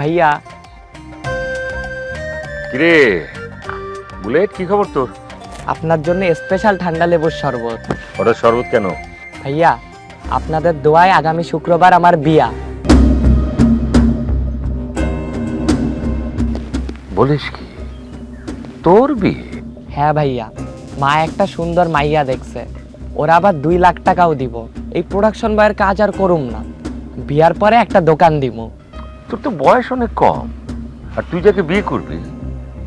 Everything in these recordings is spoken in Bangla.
ভাইয়া। কিরে বুলেট, কি খবর তোর? আপনার জন্য স্পেশাল ঠান্ডা লেবুর শরবত। ওটা শরবত কেন? ভাইয়া, আপনাদের দোয়ায় আগামী শুক্রবার আমার বিয়া। বলিস কি, তোর বিয়ে? হ্যাঁ ভাইয়া, মা একটা সুন্দর মাইয়া দেখছে, ওরা আবার 2 লাখ টাকাও দিব। এই প্রোডাকশন বয়ের কাজ আর করুম না, বিয়ার পরে একটা দোকান দিব। তোর তো বয়স অনেক কম, আর তুই যাকে বিয়ে করবি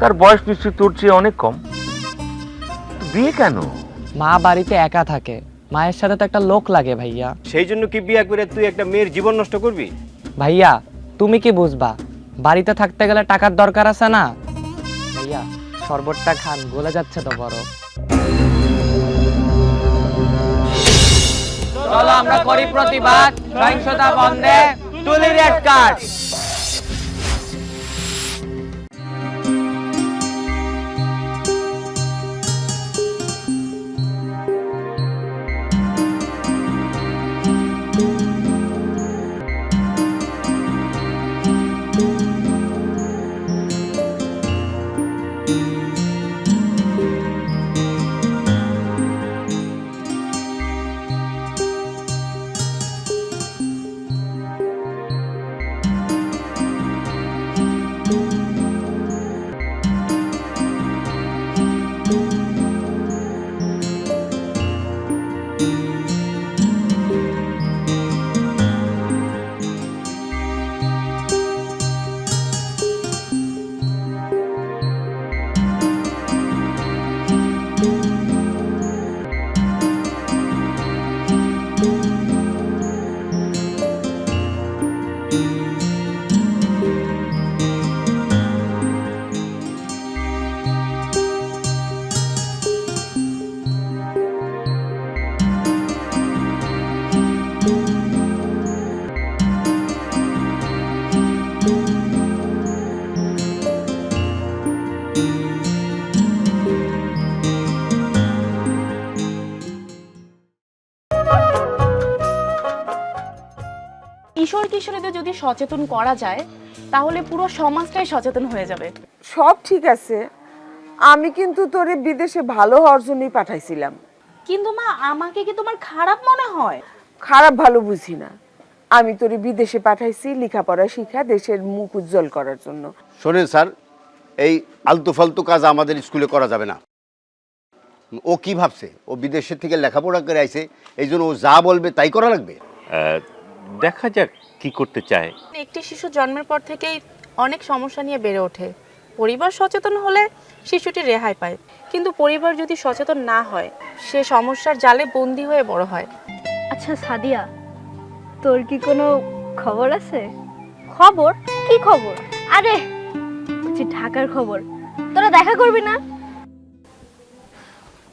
তার বয়স নিশ্চয়ই তোর চেয়ে অনেক কম। তো বিয়ে কেন? মা বাড়িতে একা থাকে, মায়ের সাথে তো একটা লোক লাগে ভাইয়া। সেই জন্য কি বিয়ে করে তুই একটা মেয়ের জীবন নষ্ট করবি? ভাইয়া তুমি কি বুঝবা, বাড়িতে থাকতে গেলে টাকার দরকার আছে না। ভাইয়া শরবতটা খান, গলে যাচ্ছে তো বড়। চলো আমরা করি প্রতিবাদ, সহিংসতা বন্ধে, তুলি রেড কার্ড। কিশোর কিশোরীদের যদি সচেতন করা যায় তাহলে পুরো সমাজটাই সচেতন হয়ে যাবে। সব ঠিক আছে, আমি কিন্তু তোরে বিদেশে ভালো হওয়ার জন্যই পাঠাইছিলাম। কিন্তু মা, আমাকে কি তোমার খারাপ মনে হয়? খারাপ ভালো বুঝি না, আমি তোরে বিদেশে পাঠাইছি লেখাপড়া শিখা দেশের মুখ উজ্জ্বল করার জন্য। শোনেন স্যার, এই আলতু ফালতু কাজ আমাদের স্কুলে করা যাবে না। ও কি ভাবছে, ও বিদেশের থেকে লেখাপড়া করে আইছে, এই জন্য ও যা বলবে তাই করা লাগবে? দেখা যাক কি করতে চায়। একটি শিশু জন্মের পর থেকেই অনেক সমস্যা নিয়ে বেড়ে ওঠে। পরিবার সচেতন হলে শিশুটি রেহাই পায়, কিন্তু পরিবার যদি সচেতন না হয় সে সমস্যার জালে বন্দী হয়ে বড় হয়। আচ্ছা সাদিয়া, তোর কি কোনো খবর আছে? খবর? কি খবর? আরে হচ্ছে ঢাকার খবর। তোরা দেখা করবি না?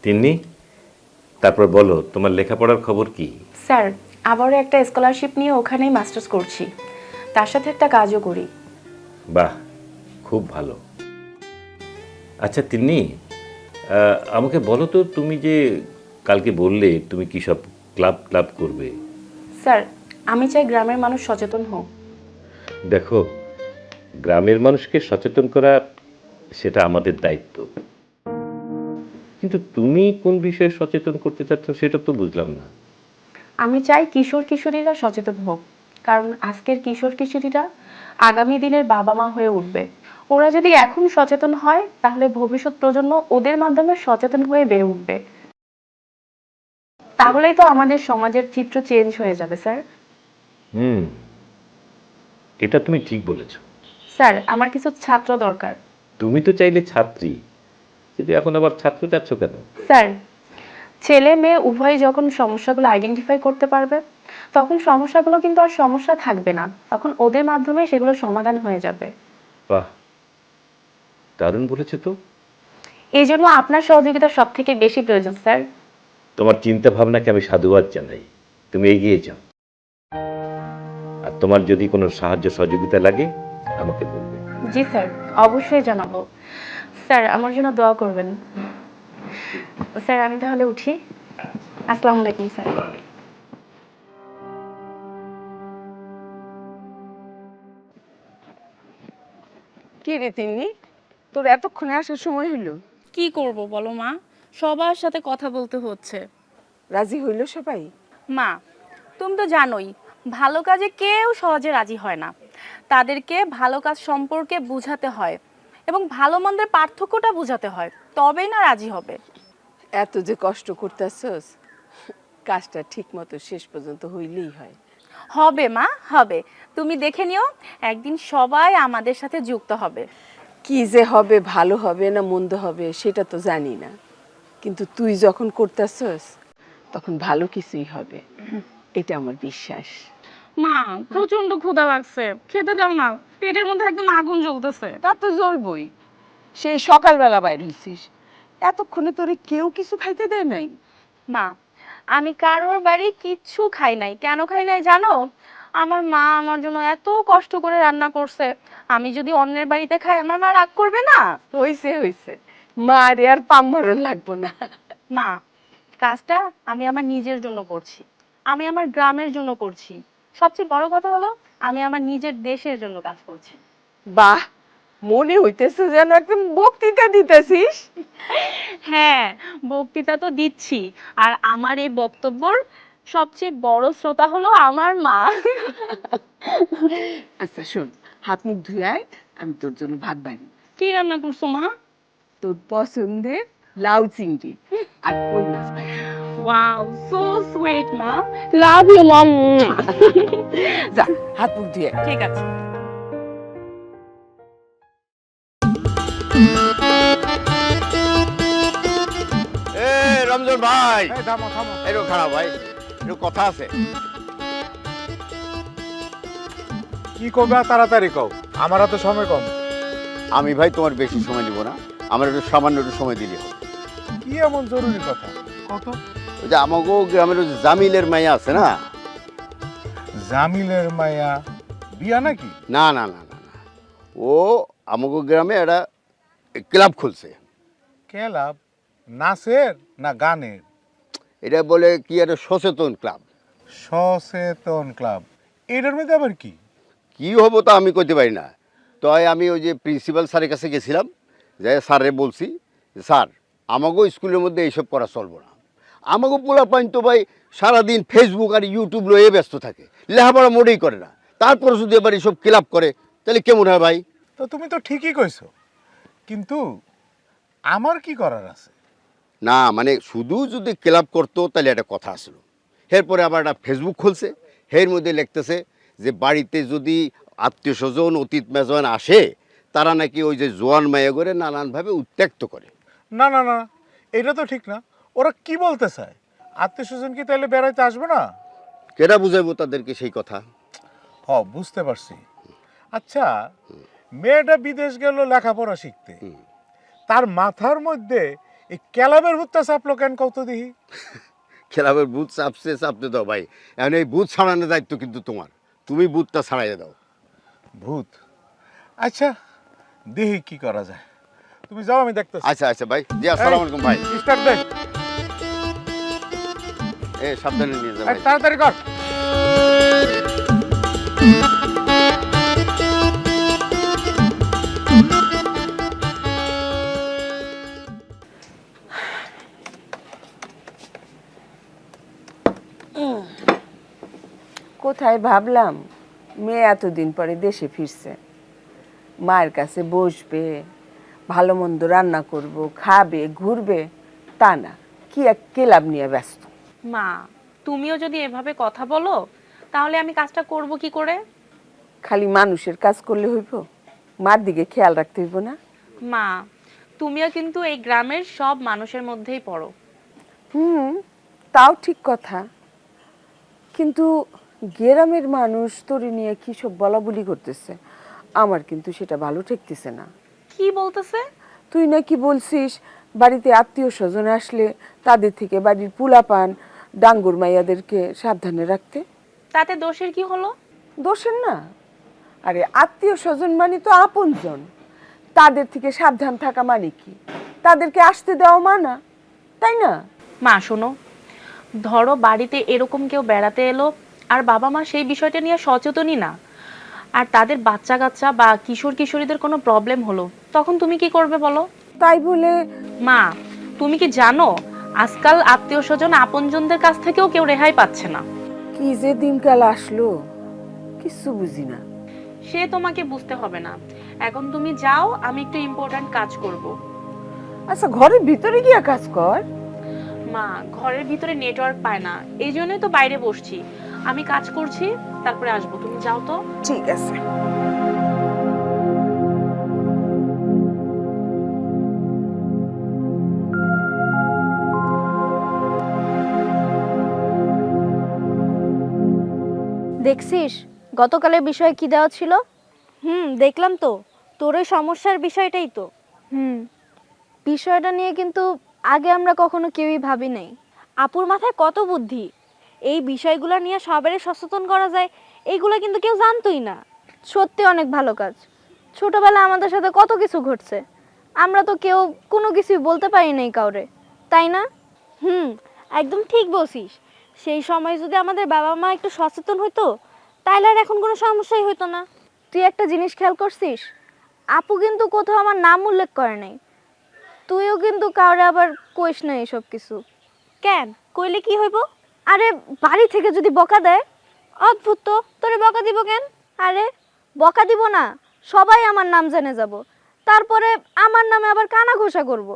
তিন্নি, তারপর বলো তোমার লেখাপড়ার খবর কি? স্যার, আবারও একটা স্কলারশিপ নিয়ে ওখানেই মাস্টার্স করছি, তার সাথে একটা কাজও করি। বাহ, খুব ভালো। আচ্ছা তিন্নি, আমাকে বলো তো, তুমি যে কালকে বললে তুমি কি সব ক্লাব ক্লাব করবে? স্যার, আমি চাই গ্রামের মানুষ সচেতন হোক। দেখো, গ্রামের মানুষকে সচেতন করা সেটা আমাদের দায়িত্ব, কিন্তু তুমি কোন বিষয়ে সচেতন করতে চাচ্ছ সেটা তো বুঝলাম না। আমি চাই কিশোর কিশোরীরা সচেতন হোক, কারণ আজকের কিশোর কিশোরীরা আগামী দিনের বাবা মা হয়ে উঠবে। ওরা যদি এখন সচেতন হয় তাহলে ভবিষ্যৎ প্রজন্ম ওদের মাধ্যমে সচেতন হয়ে বেড়ে উঠবে। তাহলেই তো আমাদের সমাজের চিত্র চেঞ্জ হয়ে যাবে স্যার। হুম, এটা তুমি ঠিক বলেছো। স্যার, আমার কিছু ছাত্র দরকার। তুমি তো চাইলে ছাত্রী, কিন্তু এখন আবার ছাত্র চাচ্ছ কেন? স্যার, ছেলে মেয়ে উভয় যখন সমস্যাগুলো আইডেন্টিফাই করতে পারবে তখন সমস্যাগুলো কিন্তু আর সমস্যা থাকবে না, তখন ওদের মাধ্যমে সেগুলো সমাধান হয়ে যাবে। বাহ, দারুণ বলেছো তো। এই জন্য আপনার সহযোগিতা সব থেকে বেশি প্রয়োজন স্যার। তোমার চিন্তা ভাবনাকে আমি সাধুবাদ জানাই, তুমি এগিয়ে যাও। আর তোমার যদি কোনো সাহায্য সহযোগিতা লাগে আমাকে বলবে। জি স্যার, অবশ্যই জানাবো। স্যার, আমার জন্য দোয়া করবেন। স্যার, আমি তাহলে উঠি। আসসালামু আলাইকুম স্যার। কে রে তিন্নি, তোর এতক্ষণে আসার সময় হইলো? কি করব বলো মা, সবার সাথে কথা বলতে হচ্ছে। রাজি হইল সবাই? মা, তুমি তো জানোই ভালো কাজে কেউ সহজে রাজি হয় না। তাদেরকে ভালো কাজ সম্পর্কে বোঝাতে হয় এবং ভালো মন্দের পার্থক্যটা বোঝাতে হয়, তবেই না রাজি হবে। এত যে কষ্ট করতেছস, কাজটা ঠিক মতো শেষ পর্যন্ত হইলেই হয়। হবে মা, হবে। তুমি দেখে নিও, একদিন সবাই আমাদের সাথে যুক্ত হবে। কি যে হবে, ভালো হবে না মন্দ হবে সেটা তো জানি না, কিন্তু তুই যখন করতেছস তখন ভালো কিছুই হবে, এটা আমার বিশ্বাস। মা, প্রচন্ড ক্ষুধা লাগছে, খেতে দাও না, পেটের মধ্যে একদম আগুন জ্বলতেছে। তা তো জ্বলবই, সেই সকালবেলা বাইর হইছিস, এতক্ষণে তোরে কেউ কিছু খাইতে দেয় নাই? মা, আমি কারোর বাড়ি কিচ্ছু খাই নাই। কেন খাই নাই জানো? আমার মা আমার জন্য এত কষ্ট করে রান্না করছে, আমি যদি অন্যের বাড়িতে খাই আমার মা রাগ করবে না? হইছে হইছে, মারে আর পাম মারণ লাগবো না। মা, কাজটা আমি আমার নিজের জন্য করছি, আমি আমার গ্রামের জন্য করছি। সবচেয়ে বড় কথা হলো আমি আমার নিজের দেশের জন্য কাজ করছি। বাহ, মনে হইতেছে যেন একদম বক্তৃতা দিতেছিস। হ্যাঁ, বক্তৃতা তো দিচ্ছি, আর আমার এই বক্তব্যর সবচেয়ে বড় শ্রোতা হলো আমার মা। আচ্ছা শোন, হাত মুখ ধুয়ে আয়, আমি তোর জন্য ভাত বানি। কি রান্না করছো মা? তোর পছন্দের লাউ চিংড়ি আর কই মাছ ভাই। ওয়াও, সো সুইট মা, লাভ ইউ মম। যা হাত মুখ ধুয়ে আয়। ঠিক আছে। এ রমজান ভাই, এই থামো থামো, একটু খারাপ ভাই, একটু কথা আছে। কি করবে আর তাড়াতাড়ি কও, আমার হাতে সময় কম। আমি ভাই তোমার বেশি সময় নিব না, আমার একটু সামান্য একটু সময় দিলে হবে। কি এমন জরুরি কথা কত? ওই যে আমাকেও গ্রামের ওই যে জামিলের মাইয়া আছে না? জামিলের মায়া বিয়া নাকি? না না না না না, ও আমাকে গ্রামে একটা ক্লাব খুলছে। ক্লাব? নাচের না গানের? এটা বলে কি একটা সচেতন ক্লাব। সচেতন ক্লাব, এটার মধ্যে আবার কি? কি হবো তা আমি কইতে পারি না। তাই আমি ওই যে প্রিন্সিপাল স্যারের কাছে গেছিলাম, যে স্যারে বলছি স্যার আমাকেও স্কুলের মধ্যে এইসব করা চলবো না। আমাকেও পোলাপাইন তো ভাই সারাদিন ফেসবুক আর ইউটিউব লয়ে ব্যস্ত থাকে, লেখাপড়া মোটেই করে না, তারপরে যদি এবার এইসব ক্লাব করে তাহলে কেমন হয় ভাই? তো তুমি তো ঠিকই কইছো, কিন্তু আমার কি করার আছে? না মানে শুধু যদি ক্লাব করতো তাহলে একটা কথা আসলো। এরপরে আবার একটা ফেসবুক খুলছে, এর মধ্যে লিখতেছে যে বাড়িতে যদি আত্মীয় স্বজন অতীত মেজবান আসে তারা নাকি ওই যে জোয়ান মায়া করে নানানভাবে উত্ত্যক্ত করে। না না না, এটা তো ঠিক না। ওরা কি বলতে চায়? আত্মীয় স্বজন কি তাহলে বেড়াইতে আসবে না? কেটা বুঝাইবো তাদেরকে সেই কথা? হ, বুঝতে পারছি। আচ্ছা, মেয়েটা বিদেশ গেল লেখাপড়া শিখতে, তার মাথার মধ্যে এই ক্যালাবের ভূতটা চাপলো কেন কত দেখি? খেলাবের বুথ চাপতে দাও ভাই, এখন এই বুথ ছাড়ানোর দায়িত্ব কিন্তু তোমার, তুমি বুথটা ছাড়াইয়া দাও। ভূত? আচ্ছা, দেখি কি করা যায়। তুমি যাও, আমি দেখতেছি। আচ্ছা আচ্ছা ভাই, জি আসসালামু আলাইকুম ভাই। স্টার্ট দে। এ সাবধানে নিয়ে যাও এই, ভাই। তাড়াতাড়ি কর। কোথায় ভাবলাম মেয়ে এতদিন পরে দেশে ফিরছে, মায়ের কাছে বসবে, ভালো মন্দ রান্না করব, খাবে, ঘুরবে, তা না, কি এক ক্লাব নিয়ে ব্যস্ত। মা, তুমিও যদি এভাবে কথা বলো তাহলে আমি কাজটা করব কি করে? খালি মানুষের কাজ করলে হইব? মার দিকে খেয়াল রাখতে হইব না? মা, তুমিও কিন্তু এই গ্রামের সব মানুষের মধ্যেই পড়ো। তাও ঠিক কথা, কিন্তু গ্রামের মানুষ তোরে নিয়ে কি সব বলাবলি করতেছে, আমার কিন্তু সেটা ভালো ঠেকতেছে না। কি বলতেছে? তুই নাকি বলছিস বাড়িতে আত্মীয় স্বজন আসলে তাদের থেকে বাড়ির পুলাপান ডাঙ্গুর মাইয়াদেরকে সাবধানে রাখতে। তাতে দোষের কি হলো? দোষের না, আরে আত্মীয় স্বজন মানে তো আপনজন, তাদের থেকে সাবধান থাকা মানে কি তাদেরকে আসতে দেওয়া মানা, তাই না? মা শোনো, ধরো বাড়িতে এরকম কেউ বেড়াতে এলো আর বাবা মা সেই বিষয়টা নিয়ে সচেতনই না, আর তাদের বাচ্চা কাচ্চা বা কিশোর কিশোরীদের কোনো প্রবলেম হলো তখন তুমি কি করবে বলো? তাই বলে মা, তুমি কি জানো আজকাল আত্মীয় স্বজন আপনজনদের কাছ থেকেও কেউ রেহাই পাচ্ছে না। কি যে দিনকাল আসলো কিছু বুঝি না। সে তোমাকে বুঝতে হবে না, এখন তুমি যাও, আমি একটু ইম্পর্ট্যান্ট কাজ করব। আচ্ছা ঘরের ভিতরে গিয়া কাজ কর। মা, ঘরের ভিতরে নেটওয়ার্ক পায় না, এই জন্যই তো বাইরে বসছি। আমি কাজ করছি, তারপরে আসবো, তুমি যাও তো। ঠিক আছে। দেখছিস গতকালের বিষয়ে কি দেওয়া ছিল? দেখলাম তো, তোর ওই সমস্যার বিষয়টাই তো। বিষয়টা নিয়ে কিন্তু আগে আমরা কখনো কেউই ভাবি নাই। আপুর মাথায় কত বুদ্ধি, এই বিষয়গুলো নিয়ে সবারই সচেতন করা যায়, এইগুলো কিন্তু কেউ জানতোই না। সত্যি অনেক ভালো কাজ। ছোটবেলায় আমাদের সাথে কত কিছু ঘটছে, আমরা তো কেউ কোনো কিছুই বলতে পারি নাই কাউরে, তাই না? একদম ঠিক বলছিস। সেই সময় যদি আমাদের বাবা মা একটু সচেতন হতো তাহলে আর এখন কোনো সমস্যাই হতো না। তুই একটা জিনিস খেয়াল করছিস, আপু কিন্তু কোথাও আমার নাম উল্লেখ করে নাই। তুইও কিন্তু কাউরে আবার কইস না এসব কিছু। কেন কইলে কি হইব? আরে বাড়ি থেকে যদি বকা দেয়, অদ্ভুত তো, তোরে বকা দিব কেন? আরে বকা দিব না, সবাই আমার নাম জেনে যাব, তারপরে আমার নামে আবার কানা ঘোষা করব।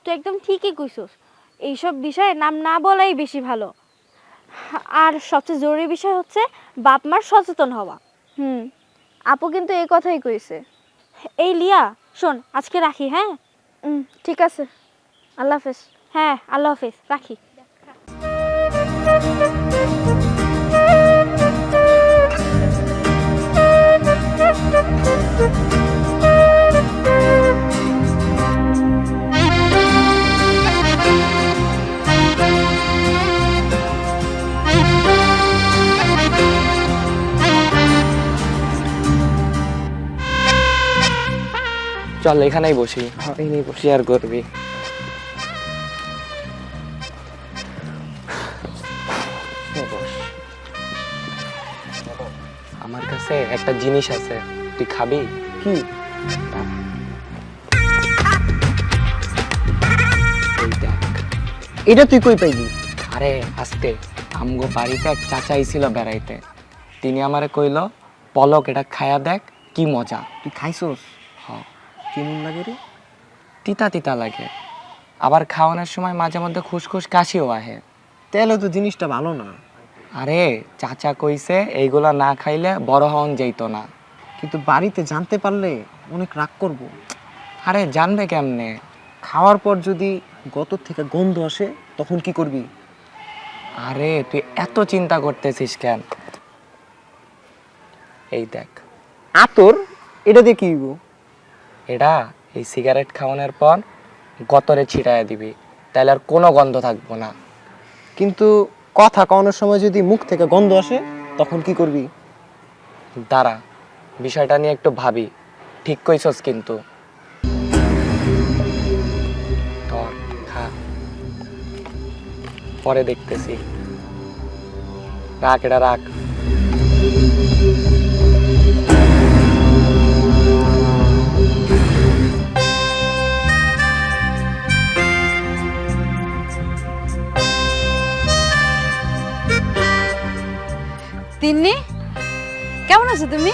তুই একদম ঠিকই কইছস, এইসব বিষয়ে নাম না বলাই বেশি ভালো। আর সবচেয়ে জরুরি বিষয় হচ্ছে বাপ মার সচেতন হওয়া। আপু কিন্তু এই কথাই কইছে। এই লিয়া শোন, আজকে রাখি। হ্যাঁ ঠিক আছে, আল্লাহ হাফেজ। হ্যাঁ আল্লাহ হাফেজ, রাখি। চল এখানেই বসি, এই বসি আর করবি। বস। আমার কাছে একটা জিনিস আছে, তুই খাবি? কি? এটা তুই কই পাইলি? আরে আজকে আমগো বাড়িতে এক চাচা আইছিল বেড়াইতে, তিনি আমারে কইলো পলক এটা খায়া দেখ কি মজা। তুই খাইছস? হ্যাঁ। কেমন লাগে রে? তিতা তিতা লাগে, আবার খাওয়ানোর সময় মাঝে মধ্যে খুসখুস কাশিও আহে। তাহলে তো জিনিসটা ভালো না। আরে চাচা কইছে এইগুলা না খাইলে বড় হওয়ান যাইতো না। কিন্তু বাড়িতে জানতে পারলে অনেক রাগ করব। আরে জানবে কেমনে? খাওয়ার পর যদি গতর থেকে গন্ধ আসে তখন কি করবি? আরে তুই এত চিন্তা করতেছিস কেন? এই দেখ আতর, এটা দিয়ে কি হইব? এটা এই সিগারেট খাওয়ানোর পর গতরে ছিটায় দিবি, তাহলে আর কোনো গন্ধ থাকবো না। কিন্তু কথা কওয়ানোর সময় যদি মুখ থেকে গন্ধ আসে তখন কি করবি? দাঁড়া, বিষয়টা নিয়ে একটু ভাবি। ঠিক কইছস কিন্তু। ধর, খা, পরে দেখতেছি। রাখ, এটা রাখ। তিন্নি, কেমন আছো তুমি?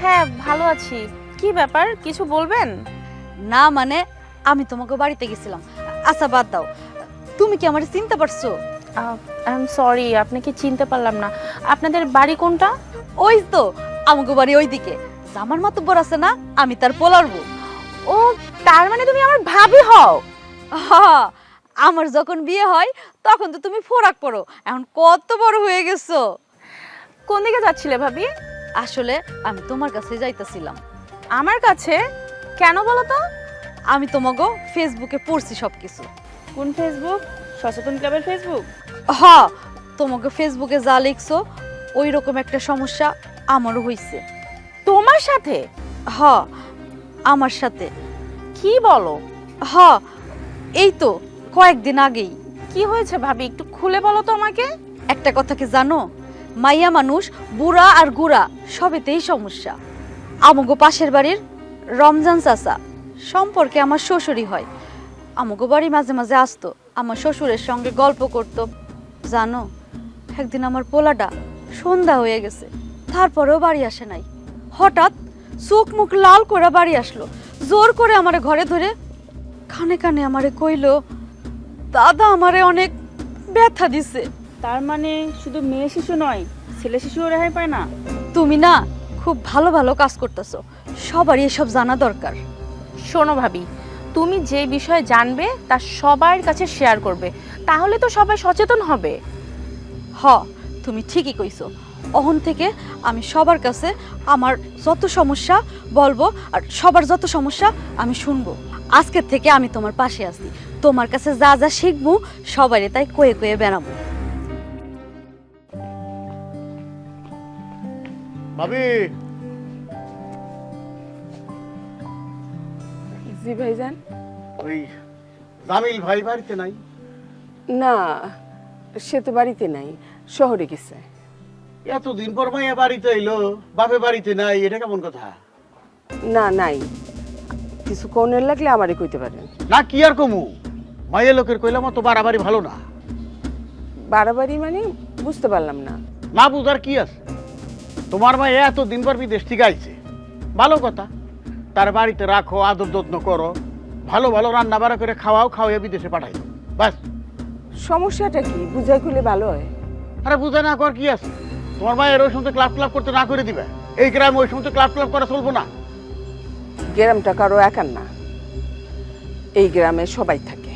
হ্যাঁ ভালো আছি। কি ব্যাপার, কিছু বলবেন? না মানে আমি তোমাকে বাড়িতে গেছিলাম। আচ্ছা বাদ দাও, তুমি কি আমারে চিনতে পারছো? আই এম সরি, আপনাকে চিনতে পারলাম না। আপনাদের বাড়ি কোনটা? ওই তো আমাকে বাড়ি ওইদিকে। জামার মাতুব্বর আছে না, আমি তার পোলারবো। ও, তার মানে তুমি আমার ভাবি হও? আমার যখন বিয়ে হয় তখন তো তুমি ফোরাক পড়ো, এখন কত বড় হয়ে গেছো। কোন দিকে যাচ্ছিলে ভাবি? আসলে আমি তোমার কাছে যাইতেছিলাম। আমার কাছে? কেন বলো তো? আমি তোমাকে ফেসবুকে পড়ছি সবকিছু। কোন ফেসবুক? সচেতন ক্লাবের ফেসবুক? তোমাকে ফেসবুকে যা লিখছো ওই রকম একটা সমস্যা আমারও হইছে। তোমার সাথে? আমার সাথে। কি বলো? এই তো কয়েকদিন আগেই। কি হয়েছে ভাবি, একটু খুলে বলো তো আমাকে। একটা কথা কি জানো, মাইয়া মানুষ বুড়া আর গুড়া সবেতেই সমস্যা। আমগো পাশের বাড়ির রমজান চাচা সম্পর্কে আমার শ্বশুরই হয়, আমগো বাড়ি মাঝে মাঝে আসতো, আমার শ্বশুরের সঙ্গে গল্প করতো। জানো, একদিন আমার পোলাটা সন্ধ্যা হয়ে গেছে, তারপরেও বাড়ি আসে নাই। হঠাৎ চোখ মুখ লাল করে বাড়ি আসলো, জোর করে আমারে ঘরে ধরে কানে কানে আমারে কইলো, দাদা আমারে অনেক ব্যথা দিছে। তার মানে শুধু মেয়ে শিশু নয়, ছেলে শিশুও রেহাই পায় না? তুমি না খুব ভালো ভালো কাজ করতেছো, সবারই এসব জানা দরকার। শোনো ভাবি, তুমি যে বিষয়ে জানবে তা সবার কাছে শেয়ার করবে, তাহলে তো সবাই সচেতন হবে। হ, তুমি ঠিকই কইছো। অহন থেকে আমি সবার কাছে আমার যত সমস্যা বলবো, আর সবার যত সমস্যা আমি শুনবো। আজকের থেকে আমি তোমার পাশে আছি, তোমার কাছে যা যা শিখবো সবারই তাই কয়ে কয়ে বেড়াবো। ভাবি, জি ভাইজান। ওই জামিল ভাই বাড়িতে নাই? না, সে তো বাড়িতে নাই, শহরে গেছে। এতদিন পর মাইয়া বাড়িতে এলো, বাপে বাড়িতে নাই, এটা কেমন কথা? না, নাই। কিছু কনের লাগলে আমারে কইতে পারেন। না কি আর কমু, মাইয়া লোকের কইলাম তো বাড়াবাড়ি ভালো না। বাড়াবাড়ি মানে বুঝতে পারলাম না। না বুঝার কি আছে, তোমার মাইয়া এতদিন পর বিদেশ থেকে আইছে, ভালো কথা। তার বাড়িতে রাখো, আদর যত্ন করো, ভালো ভালো রান্না বাড়া করে খাওয়াও, খাওয়াইয়া বিদেশে পাঠাই দাও, বাস। সমস্যাটা কি বুঝাই খুলে ভালো হয়। আরে বুঝা না কর কি আছে, তোমার মায়ের ওই সময় ক্লাব ক্লাব করতে না করে দিবে। এই গ্রামে ওই সময় ক্লাব ক্লাব করা চলবো না। গ্রামটা কারো একার না, এই গ্রামে সবাই থাকে,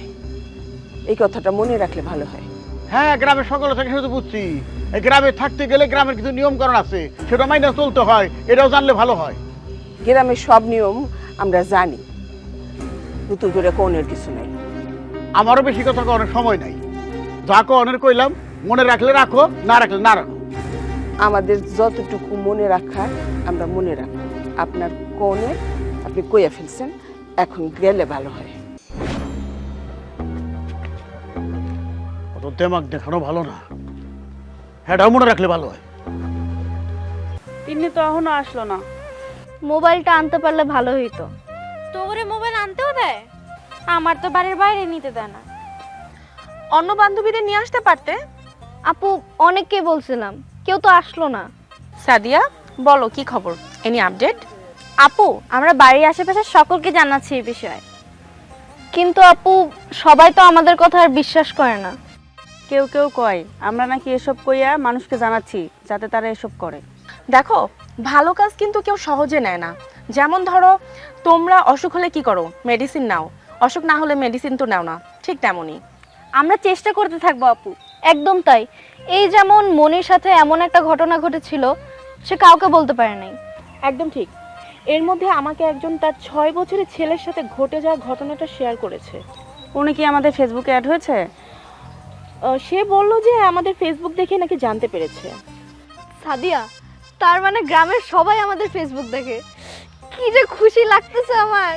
এই কথাটা মনে রাখলে ভালো হয়। হ্যাঁ, গ্রামের সকলে থেকে শুধু বুঝছি, এই গ্রামে থাকতে গেলে গ্রামের কিছু নিয়ম কারণ আছে, সেটা মাইনে চলতে হয়, এটাও জানলে ভালো হয়। গ্রামের সব নিয়ম আমরা জানি, নতুন করে কনের কিছু নাই। আমারও বেশি কথা করার সময় নাই, যা কনের কইলাম মনে রাখলে রাখো, না রাখলে না রাখো। আমাদের যতটুকু মনে রাখার আমরা মনে রাখবো। আপনার কনের আপনি কইয়া ফেলছেন, এখন গেলে ভালো হয়। অত দেমাগ দেখানো ভালো না, হ্যাঁটাও মনে রাখলে ভালো হয়। তিনি তো এখনো আসলো না। মোবাইলটা আনতে পারলে ভালো হইতো। তোরে মোবাইল আনতেও দেয়? আমার তো বাড়ির বাইরে নিতে দেয় না। অন্য বান্ধবীদের নিয়ে আসতে পারতে। আপু, অনেককে বলছিলাম, কেউ তো আসলো না। সাদিয়া, বলো কি খবর, এনি আপডেট? আপু, আমরা বাড়ির আশেপাশে সকলকে জানাচ্ছি এই বিষয়ে, কিন্তু আপু সবাই তো আমাদের কথা আর বিশ্বাস করে না। কেউ কেউ কয় আমরা নাকি এসব কইয়া মানুষকে জানাচ্ছি যাতে তারা এসব করে। দেখো, ভালো কাজ কিন্তু কেউ সহজে নেয় না। যেমন ধরো, তোমরা অসুখ হলে কি করো? মেডিসিন নাও। অসুখ না হলে মেডিসিন তো নাও না, ঠিক তেমনই আমরা চেষ্টা করতে থাকবো আপু। একদম তাই। এই যেমন মনির সাথে এমন একটা ঘটনা ঘটেছিল, সে কাউকে বলতে পারে নাই। একদম ঠিক। এর মধ্যে আমাকে একজন তার 6 বছরের ছেলের সাথে ঘটে যাওয়া ঘটনাটা শেয়ার করেছে। উনি কি আমাদের ফেসবুকে অ্যাড হয়েছে? সে বলল যে আমাদের ফেসবুক দেখে নাকি জানতে পেরেছে। সাদিয়া, তার মানে গ্রামের সবাই আমাদের ফেসবুক দেখে, কি যে খুশি লাগতেছে আমার।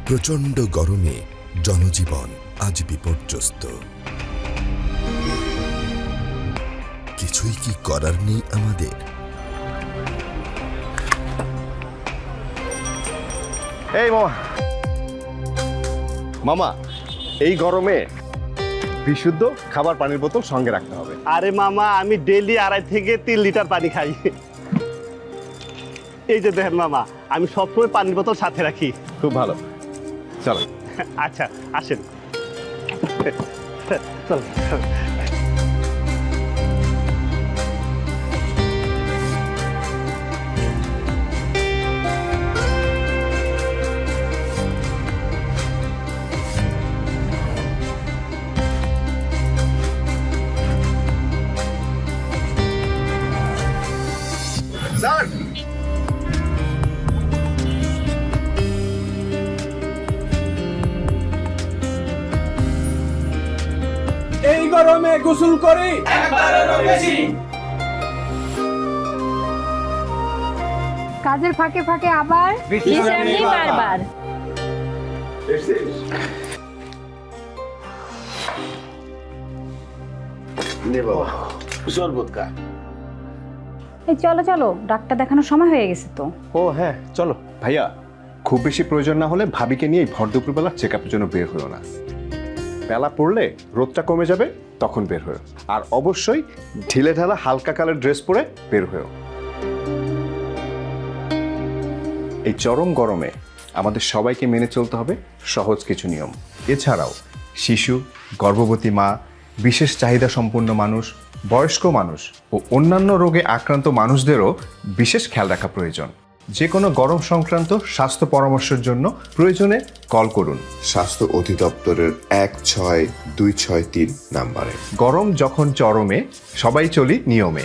প্রচণ্ড গরমে জনজীবন আজ বিপর্যস্ত। কিছুই কি করার নেই আমাদের? এই মামা, এই গরমে বিশুদ্ধ খাবার পানির বোতল সঙ্গে রাখতে হবে। আরে মামা, আমি ডেইলি 2.5 থেকে 3 লিটার পানি খাই। এই যে দেখেন মামা, আমি সবসময় পানির বোতল সাথে রাখি। খুব ভালো, চলো। আচ্ছা, আসেন। চল। স্যার এই গরমে গোসল করি কাজের ফাঁকে ফাঁকে আবার বারবার। এই চলো চলো, ডাক্তার দেখানোর সময় হয়ে গেছে তো। ও হ্যাঁ চলো ভাইয়া, খুব বেশি প্রয়োজন না হলে ভাবিকে নিয়ে ভর দুপুরবেলা চেক আপের জন্য বের হলো না। বেলা পড়লে রোদটা কমে যাবে, তখন বের হয়েও। আর অবশ্যই ঢিলে ঢালা হালকা কালার ড্রেস পরে বের হয়েও। এই চরম গরমে আমাদের সবাইকে মেনে চলতে হবে সহজ কিছু নিয়ম। এছাড়াও শিশু, গর্ভবতী মা, বিশেষ চাহিদা সম্পন্ন মানুষ, বয়স্ক মানুষ ও অন্যান্য রোগে আক্রান্ত মানুষদেরও বিশেষ খেয়াল রাখা প্রয়োজন। যে কোনো গরম সংক্রান্ত স্বাস্থ্য পরামর্শের জন্য প্রয়োজনে কল করুন স্বাস্থ্য অধিদপ্তরের 16263 নাম্বারে। গরম যখন চরমে, সবাই চলি নিয়মে।